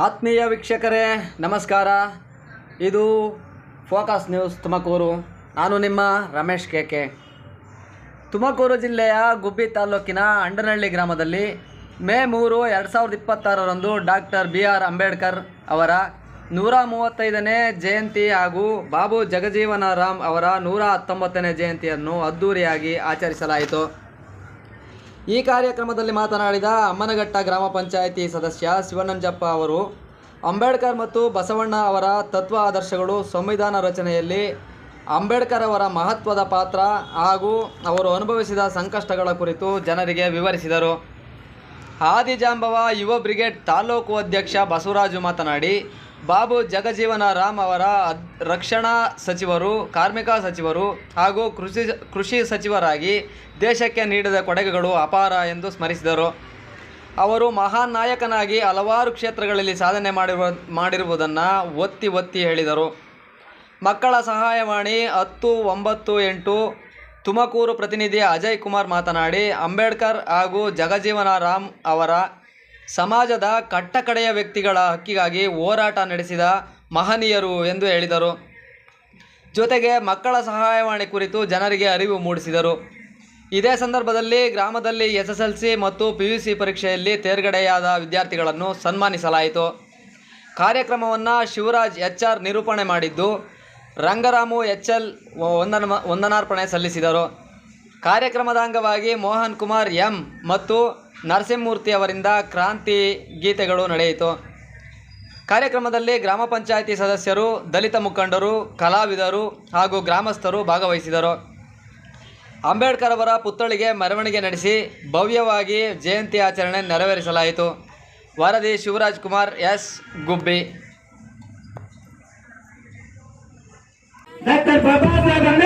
ಆತ್ಮೀಯ ವೀಕ್ಷಕರೇ ನಮಸ್ಕಾರ. ಇದು ಫೋಕಸ್ ನ್ಯೂಸ್ ತುಮಕೂರು. ನಾನು ನಿಮ್ಮ ರಮೇಶ್ ಕೆ. ತುಮಕೂರು ಜಿಲ್ಲೆಯ ಗುಬ್ಬಿ ತಾಲೂಕಿನ ಅಂಡನಹಳ್ಳಿ ಗ್ರಾಮದಲ್ಲಿ ಮೇ 3, 2026ರಂದು ಡಾಕ್ಟರ್ BR ಅಂಬೇಡ್ಕರ್ ಅವರ 135ನೇ ಜಯಂತಿ ಹಾಗೂ ಬಾಬು ಜಗಜೀವನರಾಮ್ ಅವರ 119ನೇ ಜಯಂತಿಯನ್ನು ಅದ್ದೂರಿಯಾಗಿ ಆಚರಿಸಲಾಯಿತು. ಈ ಕಾರ್ಯಕ್ರಮದಲ್ಲಿ ಮಾತನಾಡಿದ ಅಮ್ಮನಘಟ್ಟ ಗ್ರಾಮ ಪಂಚಾಯಿತಿ ಸದಸ್ಯ ಶಿವನಂಜಪ್ಪ ಅವರು, ಅಂಬೇಡ್ಕರ್ ಮತ್ತು ಬಸವಣ್ಣ ಅವರ ತತ್ವ ಆದರ್ಶಗಳು ಸಂವಿಧಾನ ರಚನೆಯಲ್ಲಿ ಅಂಬೇಡ್ಕರ್ ಅವರ ಮಹತ್ವದ ಪಾತ್ರ ಹಾಗೂ ಅವರು ಅನುಭವಿಸಿದ ಸಂಕಷ್ಟಗಳ ಕುರಿತು ಜನರಿಗೆ ವಿವರಿಸಿದರು. ಆದಿಜಾಂಬವ ಯುವ ಬ್ರಿಗೇಡ್ ತಾಲೂಕು ಅಧ್ಯಕ್ಷ ಬಸವರಾಜು ಮಾತನಾಡಿ, ಬಾಬು ಜಗಜೀವನರಾಮ್ ಅವರ ರಕ್ಷಣಾ ಸಚಿವರು, ಕಾರ್ಮಿಕ ಸಚಿವರು ಹಾಗೂ ಕೃಷಿ ಸಚಿವರಾಗಿ ದೇಶಕ್ಕೆ ನೀಡಿದ ಕೊಡುಗೆಗಳು ಅಪಾರ ಎಂದು ಸ್ಮರಿಸಿದರು. ಅವರು ಮಹಾನ್ ನಾಯಕನಾಗಿ ಹಲವಾರು ಕ್ಷೇತ್ರಗಳಲ್ಲಿ ಸಾಧನೆ ಮಾಡಿರುವುದನ್ನು ಒತ್ತಿ ಹೇಳಿದರು. ಮಕ್ಕಳ ಸಹಾಯವಾಣಿ 1098 ತುಮಕೂರು ಪ್ರತಿನಿಧಿ ಅಜಯ್ ಕುಮಾರ್ ಮಾತನಾಡಿ, ಅಂಬೇಡ್ಕರ್ ಹಾಗೂ ಜಗಜೀವನರಾಮ್ ಅವರ ಸಮಾಜದ ಕಟ್ಟಕಡೆಯ ವ್ಯಕ್ತಿಗಳ ಹಕ್ಕಿಗಾಗಿ ಹೋರಾಟ ನಡೆಸಿದ ಮಹನೀಯರು ಎಂದು ಹೇಳಿದರು. ಜೊತೆಗೆ ಮಕ್ಕಳ ಸಹಾಯವಾಣಿ ಕುರಿತು ಜನರಿಗೆ ಅರಿವು ಮೂಡಿಸಿದರು. ಇದೇ ಸಂದರ್ಭದಲ್ಲಿ ಗ್ರಾಮದಲ್ಲಿ SSLC ಮತ್ತು PUC ಪರೀಕ್ಷೆಯಲ್ಲಿ ತೇರ್ಗಡೆಯಾದ ವಿದ್ಯಾರ್ಥಿಗಳನ್ನು ಸನ್ಮಾನಿಸಲಾಯಿತು. ಕಾರ್ಯಕ್ರಮವನ್ನು ಶಿವರಾಜ್ HR ನಿರೂಪಣೆ ಮಾಡಿದ್ದು, ರಂಗರಾಮು HL ವಂದನಾರ್ಪಣೆ ಸಲ್ಲಿಸಿದರು. ಕಾರ್ಯಕ್ರಮದ ಅಂಗವಾಗಿ ಮೋಹನ್ ಕುಮಾರ್ M ಮತ್ತು ನರಸಿಂಹಮೂರ್ತಿ ಅವರಿಂದ ಕ್ರಾಂತಿ ಗೀತೆಗಳು ನಡೆಯಿತು. ಕಾರ್ಯಕ್ರಮದಲ್ಲಿ ಗ್ರಾಮ ಪಂಚಾಯಿತಿ ಸದಸ್ಯರು, ದಲಿತ ಮುಖಂಡರು, ಕಲಾವಿದರು ಹಾಗೂ ಗ್ರಾಮಸ್ಥರು ಭಾಗವಹಿಸಿದರು. ಅಂಬೇಡ್ಕರ್ ಅವರ ಪುತ್ಥಳಿಗೆ ಮೆರವಣಿಗೆ ನಡೆಸಿ ಭವ್ಯವಾಗಿ ಜಯಂತಿ ಆಚರಣೆ ನೆರವೇರಿಸಲಾಯಿತು. ವರದಿ ಶಿವರಾಜ್ ಕುಮಾರ್ S, ಗುಬ್ಬಿ. ಡಾಕ್ಟರ್ ಬಾಬಾ ಸಾಹೇಬ್